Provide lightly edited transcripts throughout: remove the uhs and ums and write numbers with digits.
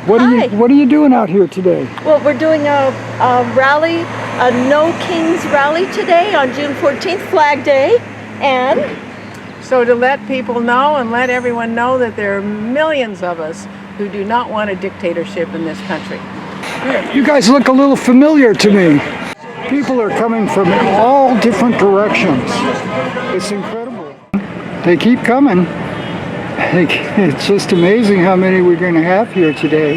What are you doing out here today? Well, we're doing a rally, a No Kings rally today on June 14th, Flag Day, and so to let people know and let everyone know that there are millions of us who do not want a dictatorship in this country. You guys look a little familiar to me. People are coming from all different directions. It's incredible. They keep coming. It's just amazing how many we're going to have here today.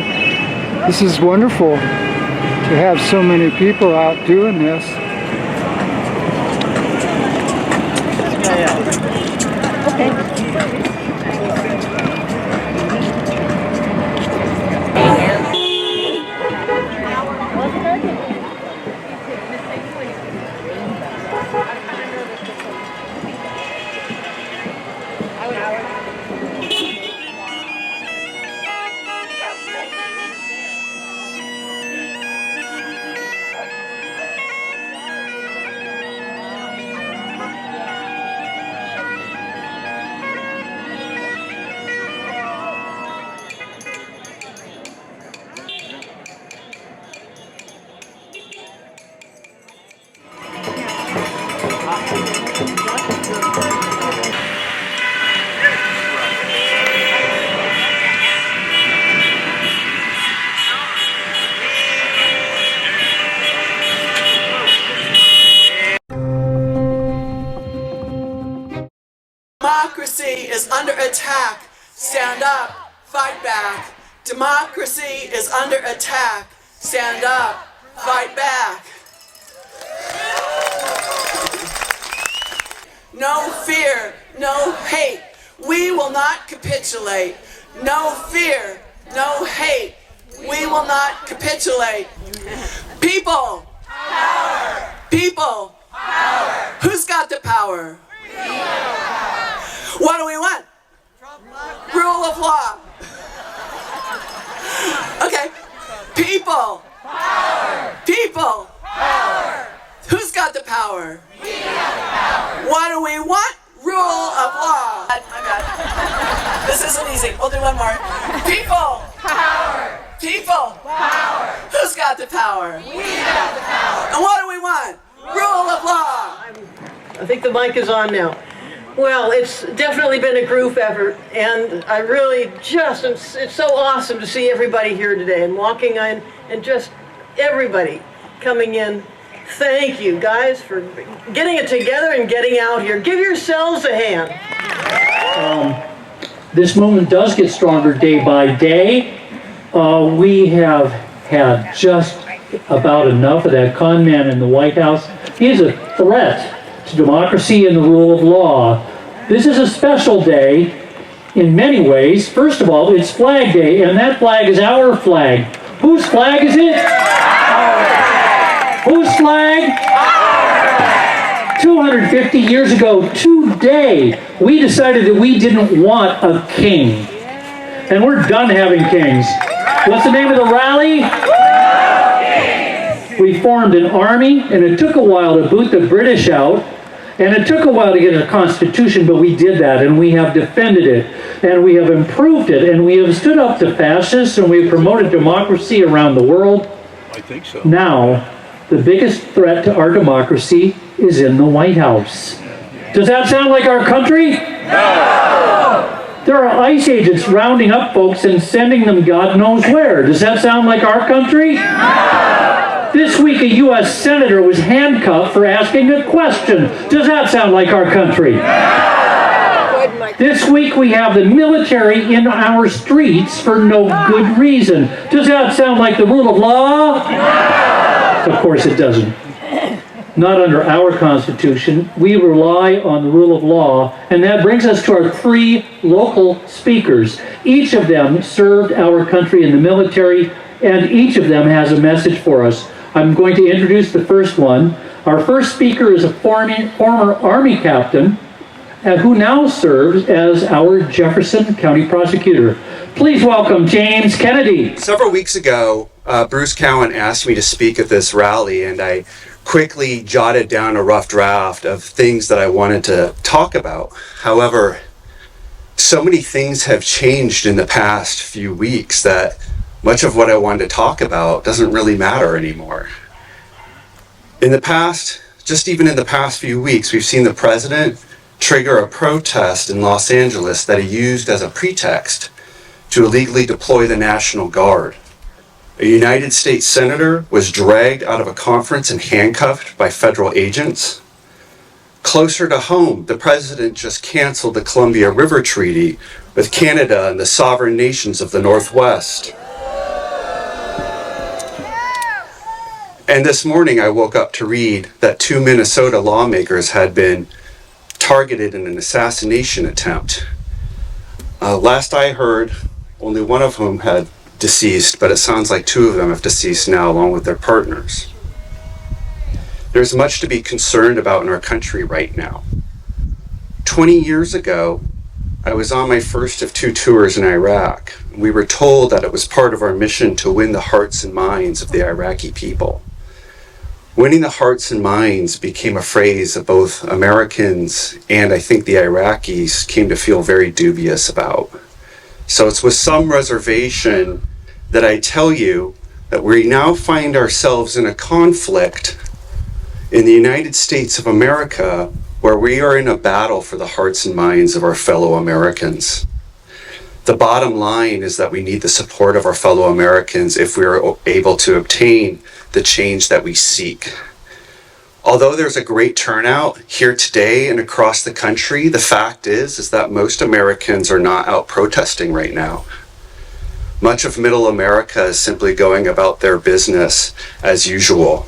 This is wonderful to have so many people out doing this. Democracy is under attack. Stand up, fight back. Democracy is under attack. Stand up, fight back. No fear, no hate. We will not capitulate. No fear, no hate. We will not capitulate. People, power. People, power. Who's got the power? We have the power. What do we want? Rule of law. Okay. People, power. People, power. Who's got the power? We have the power. What do we want? Rule of law. My bad. This isn't easy. We'll do one more. People, power. People, power. Who's got the power? We have the power. And what do we want? Rule of law. I think the mic is on now. Well, it's definitely been a group effort, and I really it's so awesome to see everybody here today and walking in and just everybody coming in. Thank you guys for getting it together and getting out here. Give yourselves a hand. This movement does get stronger day by day. We have had just about enough of that con man in the White House. He is a threat to democracy and the rule of law. This is a special day in many ways. First of all, it's Flag Day, and that flag is our flag. Whose flag is it? Whose flag? 250 years ago today, we decided that we didn't want a king. And we're done having kings. What's the name of the rally? We formed an army, and it took a while to boot the British out, and it took a while to get a constitution, but we did that, and we have defended it, and we have improved it, and we have stood up to fascists, and we have promoted democracy around the world. I think so. Now, the biggest threat to our democracy is in the White House. Does that sound like our country? No! There are ICE agents rounding up folks and sending them God knows where. Does that sound like our country? No! This week, a U.S. senator was handcuffed for asking a question. Does that sound like our country? No! This week, we have the military in our streets for no good reason. Does that sound like the rule of law? No! Of course it doesn't. Not under our Constitution. We rely on the rule of law, and that brings us to our three local speakers. Each of them served our country in the military, and each of them has a message for us. I'm going to introduce the first one. Our first speaker is a former Army captain who now serves as our Jefferson County prosecutor. Please welcome James Kennedy. Several weeks ago, Bruce Cowan asked me to speak at this rally, and I quickly jotted down a rough draft of things that I wanted to talk about. However, so many things have changed in the past few weeks that much of what I wanted to talk about doesn't really matter anymore. In the past, just even in the past few weeks, we've seen the president trigger a protest in Los Angeles that he used as a pretext to illegally deploy the National Guard. A United States senator was dragged out of a conference and handcuffed by federal agents. Closer to home, the president just canceled the Columbia River Treaty with Canada and the sovereign nations of the Northwest. And this morning I woke up to read that 2 Minnesota lawmakers had been targeted in an assassination attempt. Last I heard, only one of whom had deceased, but it sounds like 2 of them have deceased now along with their partners. There's much to be concerned about in our country right now. 20 years ago, I was on my first of 2 tours in Iraq. We were told that it was part of our mission to win the hearts and minds of the Iraqi people. Winning the hearts and minds became a phrase that both Americans and I think the Iraqis came to feel very dubious about. So it's with some reservation that I tell you that we now find ourselves in a conflict in the United States of America where we are in a battle for the hearts and minds of our fellow Americans. The bottom line is that we need the support of our fellow Americans if we are able to obtain the change that we seek. Although there's a great turnout here today and across the country, the fact is that most Americans are not out protesting right now. Much of Middle America is simply going about their business as usual.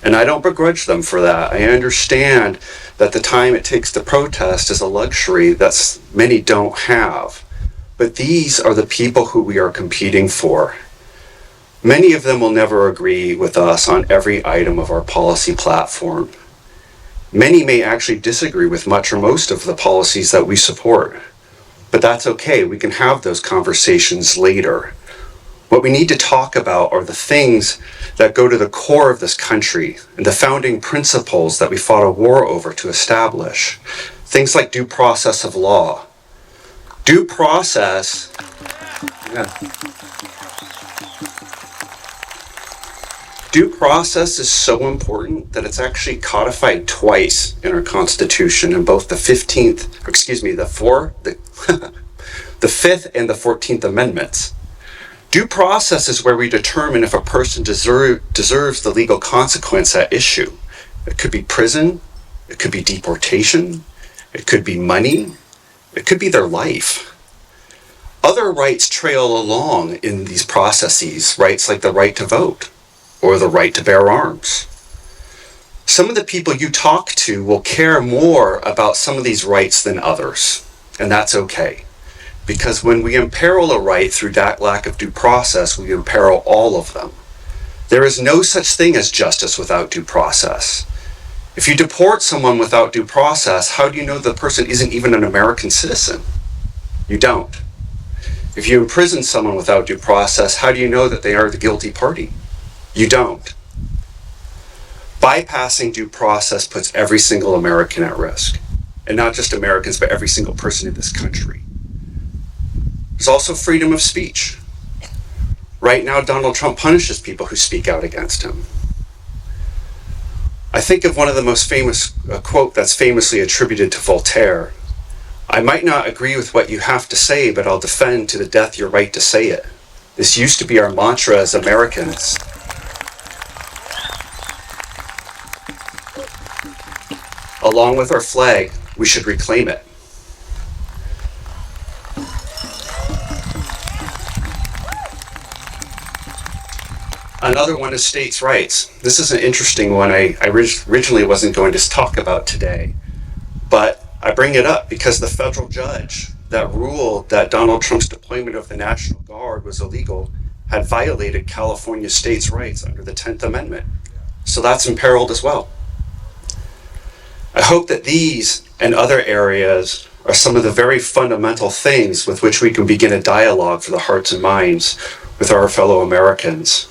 And I don't begrudge them for that. I understand that the time it takes to protest is a luxury that many don't have. But these are the people who we are competing for. Many of them will never agree with us on every item of our policy platform. Many may actually disagree with much or most of the policies that we support. But that's okay, we can have those conversations later. What we need to talk about are the things that go to the core of this country and the founding principles that we fought a war over to establish. Things like due process of law. Due process, Due process is so important that it's actually codified twice in our Constitution in both the 5th and the 14th Amendments. Due process is where we determine if a person deserves the legal consequence at issue. It could be prison, it could be deportation, it could be money, it could be their life. Other rights trail along in these processes, rights like the right to vote or the right to bear arms. Some of the people you talk to will care more about some of these rights than others, and that's okay. Because when we imperil a right through that lack of due process, we imperil all of them. There is no such thing as justice without due process. If you deport someone without due process, how do you know the person isn't even an American citizen? You don't. If you imprison someone without due process, how do you know that they are the guilty party? You don't. Bypassing due process puts every single American at risk. And not just Americans, but every single person in this country. There's also freedom of speech. Right now, Donald Trump punishes people who speak out against him. I think of one of the most famous quote that's famously attributed to Voltaire. I might not agree with what you have to say, but I'll defend to the death your right to say it. This used to be our mantra as Americans. Along with our flag, we should reclaim it. Another one is states' rights. This is an interesting one I originally wasn't going to talk about today, but I bring it up because the federal judge that ruled that Donald Trump's deployment of the National Guard was illegal had violated California states' rights under the 10th Amendment. So that's imperiled as well. I hope that these and other areas are some of the very fundamental things with which we can begin a dialogue for the hearts and minds with our fellow Americans.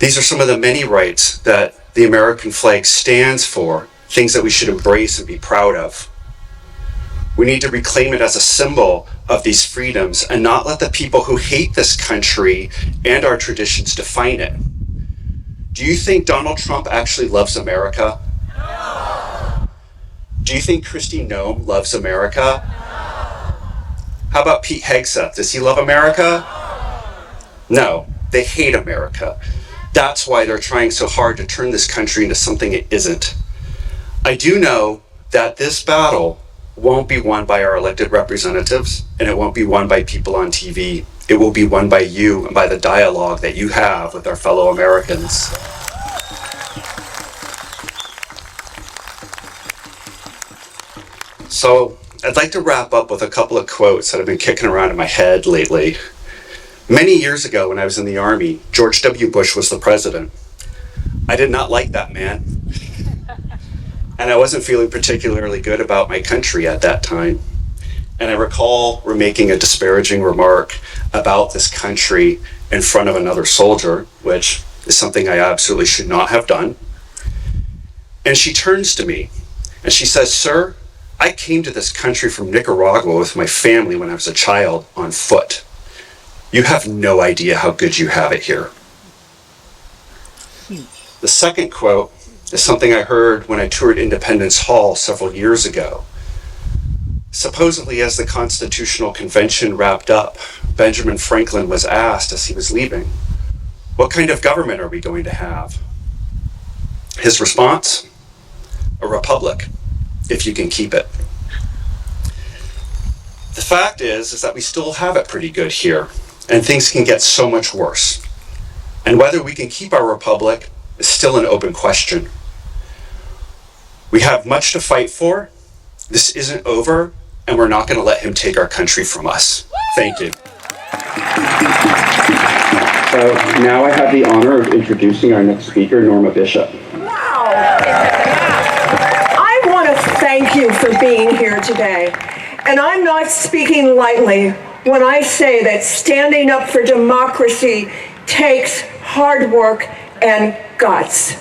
These are some of the many rights that the American flag stands for, things that we should embrace and be proud of. We need to reclaim it as a symbol of these freedoms and not let the people who hate this country and our traditions define it. Do you think Donald Trump actually loves America? No. Do you think Kristi Noem loves America? No. How about Pete Hegseth? Does he love America? No, they hate America. That's why they're trying so hard to turn this country into something it isn't. I do know that this battle won't be won by our elected representatives, and it won't be won by people on TV. It will be won by you and by the dialogue that you have with our fellow Americans. So I'd like to wrap up with a couple of quotes that have been kicking around in my head lately. Many years ago when I was in the Army, George W. Bush was the president. I did not like that man. And I wasn't feeling particularly good about my country at that time. And I recall making a disparaging remark about this country in front of another soldier, which is something I absolutely should not have done. And she turns to me and she says, "Sir, I came to this country from Nicaragua with my family when I was a child on foot. You have no idea how good you have it here." The second quote is something I heard when I toured Independence Hall several years ago. Supposedly, as the Constitutional Convention wrapped up, Benjamin Franklin was asked as he was leaving, "What kind of government are we going to have?" His response, "A republic, if you can keep it." The fact is that we still have it pretty good here, and things can get so much worse. And whether we can keep our republic is still an open question. We have much to fight for. This isn't over, and we're not going to let him take our country from us. Thank you. So now I have the honor of introducing our next speaker, Norma Bishop. Wow! I want to thank you for being here today. And I'm not speaking lightly when I say that standing up for democracy takes hard work and guts.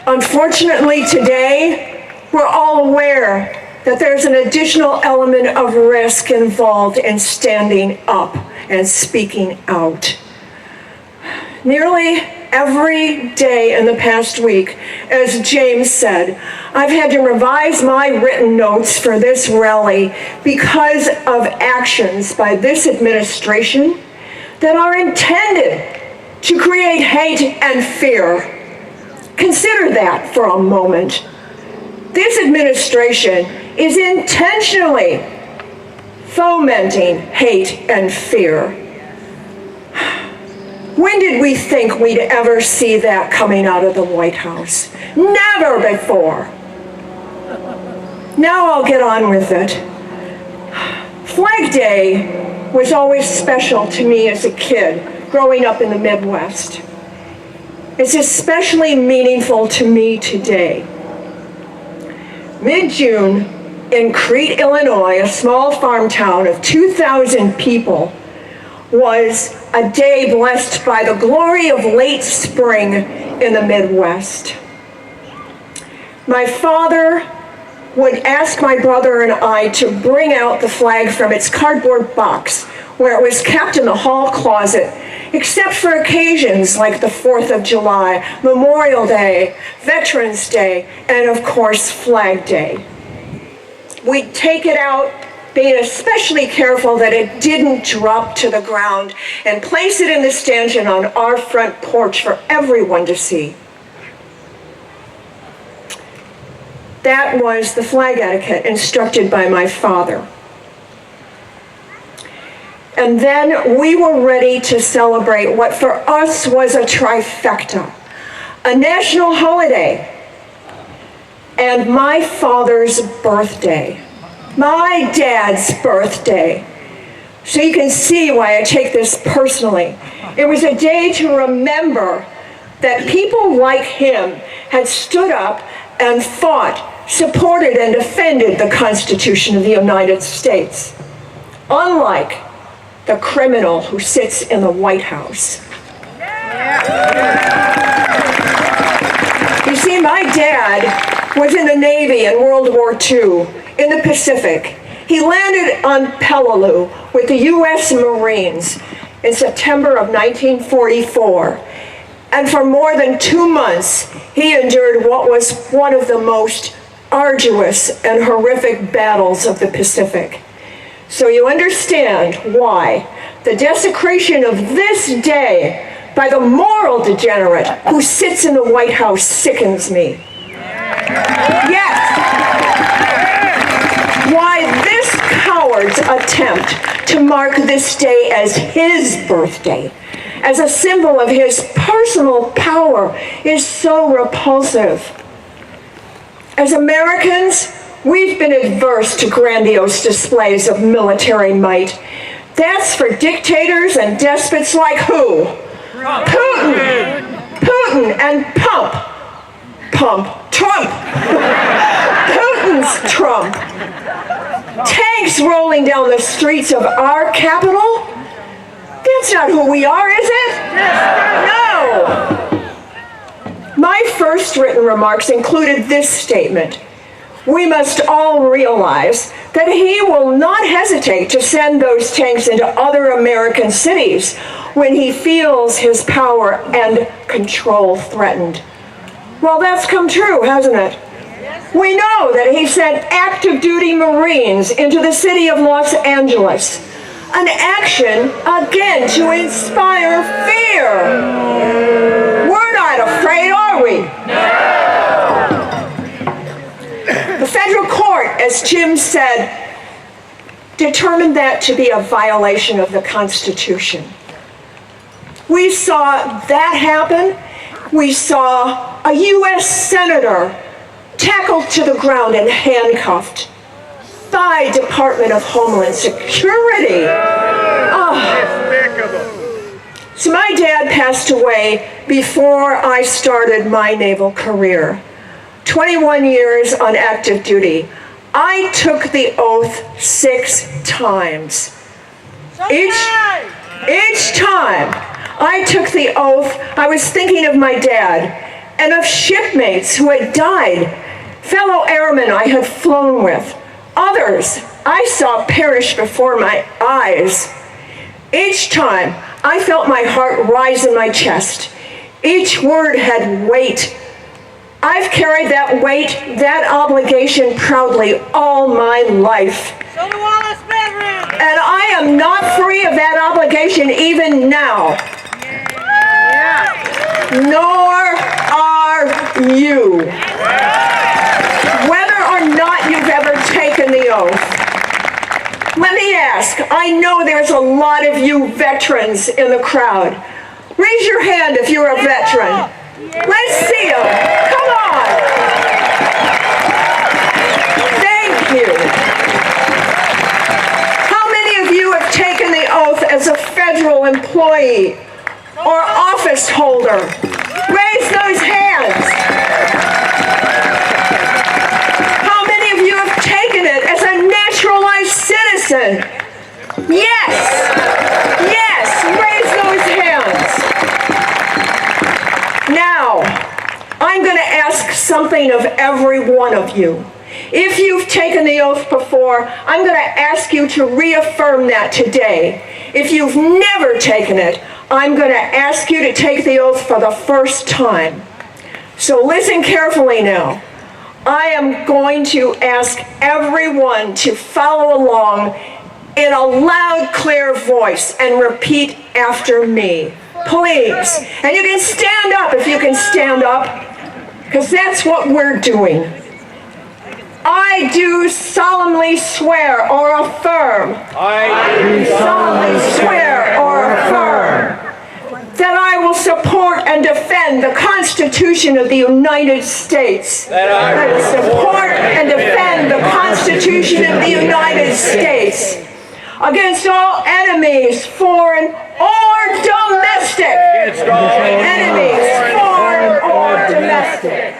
Unfortunately, today, we're all aware that there's an additional element of risk involved in standing up and speaking out. Nearly every day in the past week, as James said, I've had to revise my written notes for this rally because of actions by this administration that are intended to create hate and fear. Consider that for a moment. This administration is intentionally fomenting hate and fear. When did we think we'd ever see that coming out of the White House? Never before. Now I'll get on with it. Flag Day was always special to me as a kid growing up in the Midwest. It's especially meaningful to me today. Mid-June, in Crete, Illinois, a small farm town of 2,000 people, was a day blessed by the glory of late spring in the Midwest. My father would ask my brother and I to bring out the flag from its cardboard box where it was kept in the hall closet, except for occasions like the 4th of July, Memorial Day, Veterans Day, and of course, Flag Day. We'd take it out, being especially careful that it didn't drop to the ground, and place it in the stanchion on our front porch for everyone to see. That was the flag etiquette instructed by my father. And then we were ready to celebrate what for us was a trifecta, a national holiday, and my father's birthday, my dad's birthday. So you can see why I take this personally. It was a day to remember that people like him had stood up and fought, supported, and defended the Constitution of the United States, unlike the criminal who sits in the White House. You see, my dad was in the Navy in World War II in the Pacific, He landed on Peleliu with the U.S. Marines in September of 1944. And for more than 2 months, he endured what was one of the most arduous and horrific battles of the Pacific. So you understand why the desecration of this day by the moral degenerate who sits in the White House sickens me. Yes. Why this coward's attempt to mark this day as his birthday, as a symbol of his personal power, is so repulsive. As Americans, we've been adverse to grandiose displays of military might. That's for dictators and despots like who? Putin and Trump. Putin's Trump. Tanks rolling down the streets of our capital? That's not who we are, is it? No! My first written remarks included this statement. We must all realize that he will not hesitate to send those tanks into other American cities when he feels his power and control threatened. Well, that's come true, hasn't it? We know that he sent active duty Marines into the city of Los Angeles. An action, again, to inspire fear. We're not afraid, are we? The federal court, as Jim said, determined that to be a violation of the Constitution. We saw that happen. We saw a U.S. senator tackled to the ground and handcuffed by Department of Homeland Security. Oh. So my dad passed away before I started my naval career. 21 years on active duty. I took the oath 6 times. Each time I took the oath, I was thinking of my dad and of shipmates who had died, fellow airmen I had flown with, others I saw perish before my eyes. Each time I felt my heart rise in my chest. Each word had weight. I've carried that weight, that obligation proudly all my life. So do all us veterans. And I am not free of that obligation even now. Nor are you. Whether or not you've ever taken the oath. Let me ask, I know there's a lot of you veterans in the crowd. Raise your hand if you're a veteran. Let's see them. Come on. Thank you. How many of you have taken the oath as a federal employee or office holder? Raise those hands. How many of you have taken it as a naturalized citizen? Yes. Yes. Raise those hands. Now, I'm going to ask something of every one of you. If you've taken the oath before, I'm going to ask you to reaffirm that today. If you've never taken it, I'm going to ask you to take the oath for the first time. So listen carefully now. I am going to ask everyone to follow along in a loud, clear voice and repeat after me. Please. And you can stand up if you can stand up, because that's what we're doing. I do solemnly swear or affirm. I do solemnly swear or affirm that I will support and defend the Constitution of the United States. That I will support and defend the Constitution of the United States against all enemies, foreign or domestic. Enemies, foreign or domestic.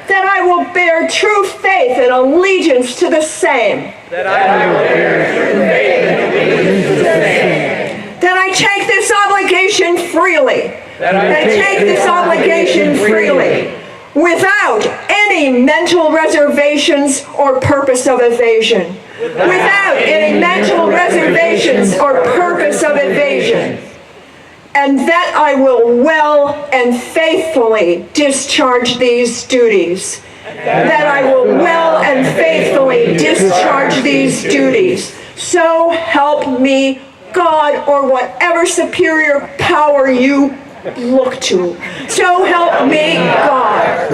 That I will bear true faith and allegiance to the same. That I will bear true faith and allegiance to the same. That I take this obligation freely. That I take this obligation freely. Without any mental reservations or purpose of evasion. without any mental reservations or purpose of evasion, and that I will well and faithfully discharge these duties. That I will well and faithfully discharge these duties. So help me God, or whatever superior power you look to. So help me God.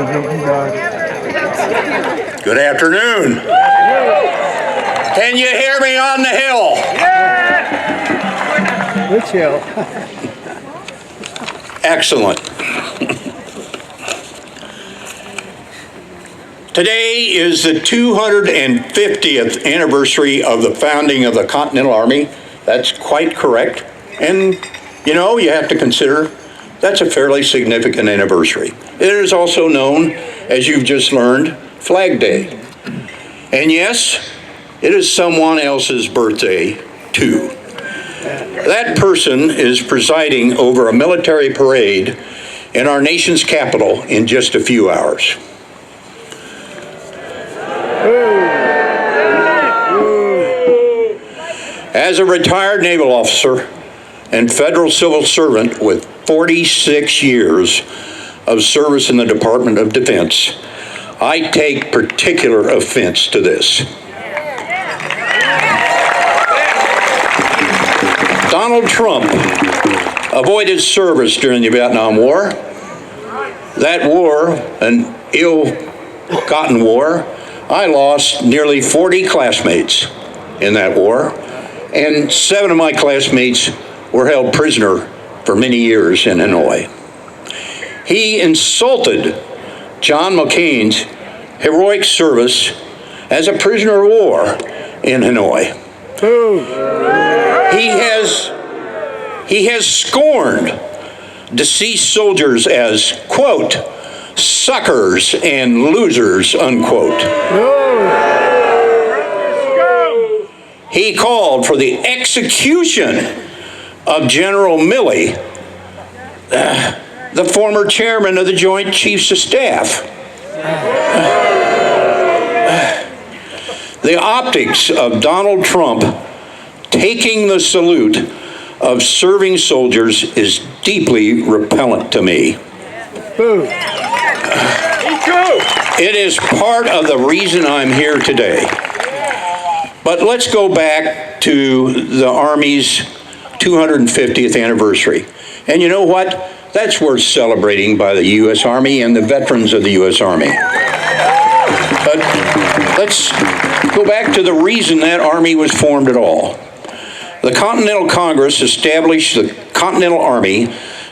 Good afternoon. Can you hear me on the hill? Which hill? Excellent. Today is the 250th anniversary of the founding of the Continental Army. That's quite correct. And, you know, you have to consider that's a fairly significant anniversary. It is also known, as you've just learned, Flag Day. And yes, it is someone else's birthday, too. That person is presiding over a military parade in our nation's capital in just a few hours. As a retired naval officer and federal civil servant with 46 years of service in the Department of Defense, I take particular offense to this. Donald Trump avoided service during the Vietnam War. That war, an ill-gotten war, I lost nearly 40 classmates in that war, and 7 of my classmates were held prisoner for many years in Hanoi. He insulted John McCain's heroic service as a prisoner of war in Hanoi. He has scorned deceased soldiers as, quote, suckers and losers, unquote. He called for the execution of General Milley, the former chairman of the Joint Chiefs of Staff. The optics of Donald Trump taking the salute of serving soldiers is deeply repellent to me. It is part of the reason I'm here today. But let's go back to the Army's 250th anniversary. And you know what? That's worth celebrating by the U.S. Army and the veterans of the U.S. Army. But let's go back to the reason that Army was formed at all. The Continental Congress established the Continental Army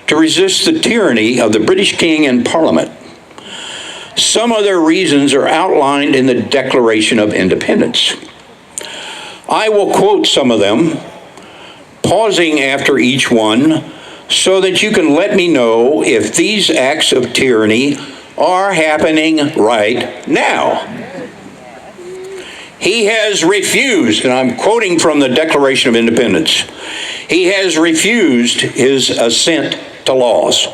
to resist the tyranny of the British King and Parliament. Some of their reasons are outlined in the Declaration of Independence. I will quote some of them, pausing after each one, so that you can let me know if these acts of tyranny are happening right now. He has refused, and I'm quoting from the Declaration of Independence, he has refused his assent to laws.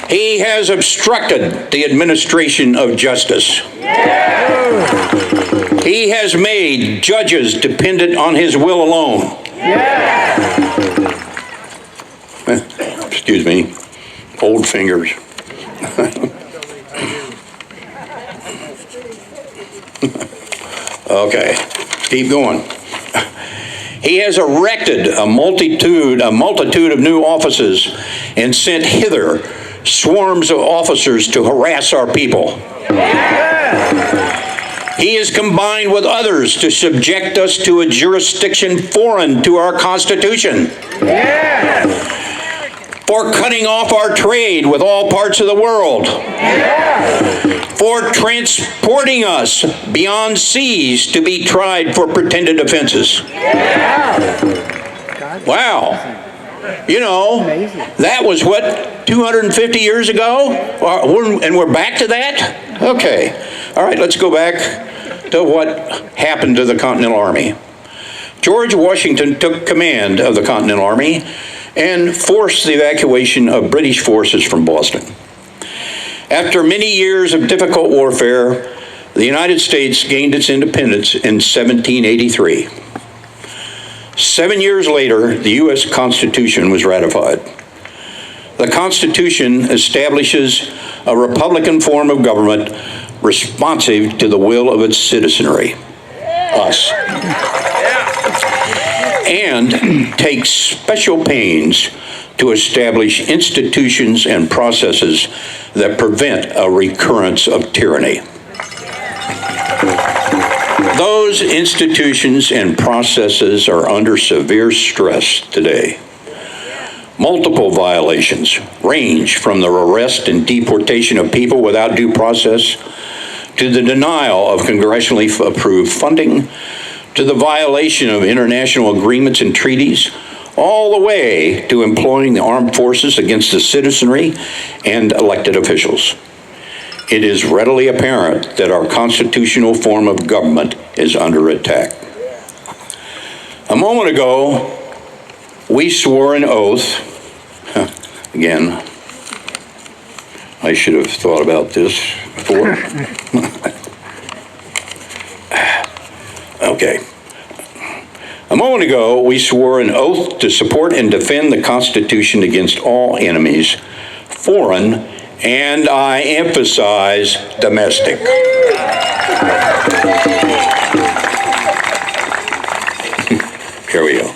He has obstructed the administration of justice. He has made judges dependent on his will alone. Excuse me, old fingers. Okay, keep going. He has erected a multitude of new offices and sent hither swarms of officers to harass our people. He has combined with others to subject us to a jurisdiction foreign to our Constitution. For cutting off our trade with all parts of the world. For transporting us beyond seas to be tried for pretended offenses. Wow. You know, that was what, 250 years ago? And we're back to that? Okay. All right, let's go back to what happened to the Continental Army. George Washington took command of the Continental Army and forced the evacuation of British forces from Boston. After many years of difficult warfare, The United States gained its independence in 1783. 7 years later, the U.S. Constitution was ratified. The Constitution establishes a republican form of government responsive to the will of its citizenry, us, and takes special pains to establish institutions and processes that prevent a recurrence of tyranny. Those institutions and processes are under severe stress today. Multiple violations range from the arrest and deportation of people without due process, to the denial of congressionally approved funding, to the violation of international agreements and treaties, all the way to employing the armed forces against the citizenry and elected officials. It is readily apparent that our constitutional form of government is under attack. A moment ago, we swore an oath. Again, I should have thought about this before. Okay. A moment ago, we swore an oath to support and defend the Constitution against all enemies, foreign, and I emphasize domestic. Here we go.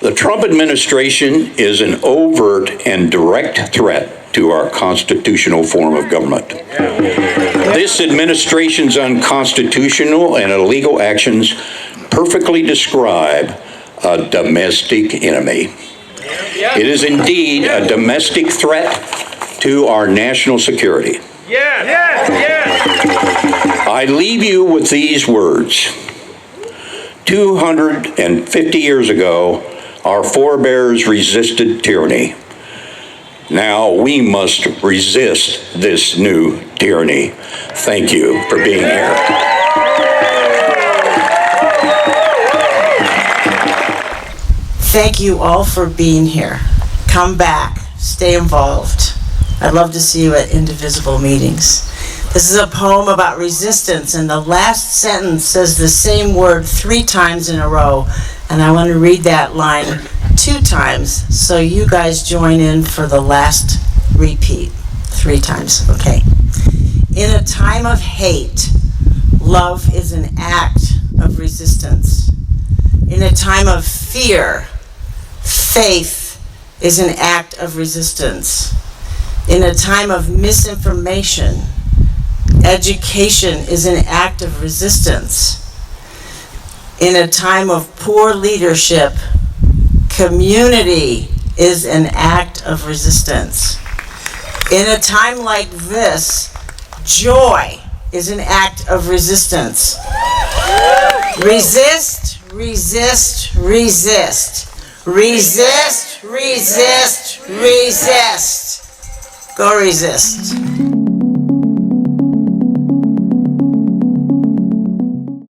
The Trump administration is an overt and direct threat to our constitutional form of government. This administration's unconstitutional and illegal actions perfectly describe a domestic enemy. It is indeed a domestic threat to our national security. I leave you with these words. 250 years ago, our forebears resisted tyranny. Now we must resist this new tyranny. Thank you for being here. Thank you all for being here. Come back, stay involved. I'd love to see you at Indivisible meetings. This is a poem about resistance, and the last sentence says the same word 3 times in a row, and I want to read that line 2 times, so you guys join in for the last repeat 3 times, okay? In a time of hate, love is an act of resistance. In a time of fear, faith is an act of resistance. In a time of misinformation, education is an act of resistance. In a time of poor leadership, community is an act of resistance. In a time like this, joy is an act of resistance. Resist, resist, resist. Resist, resist, resist. Go resist.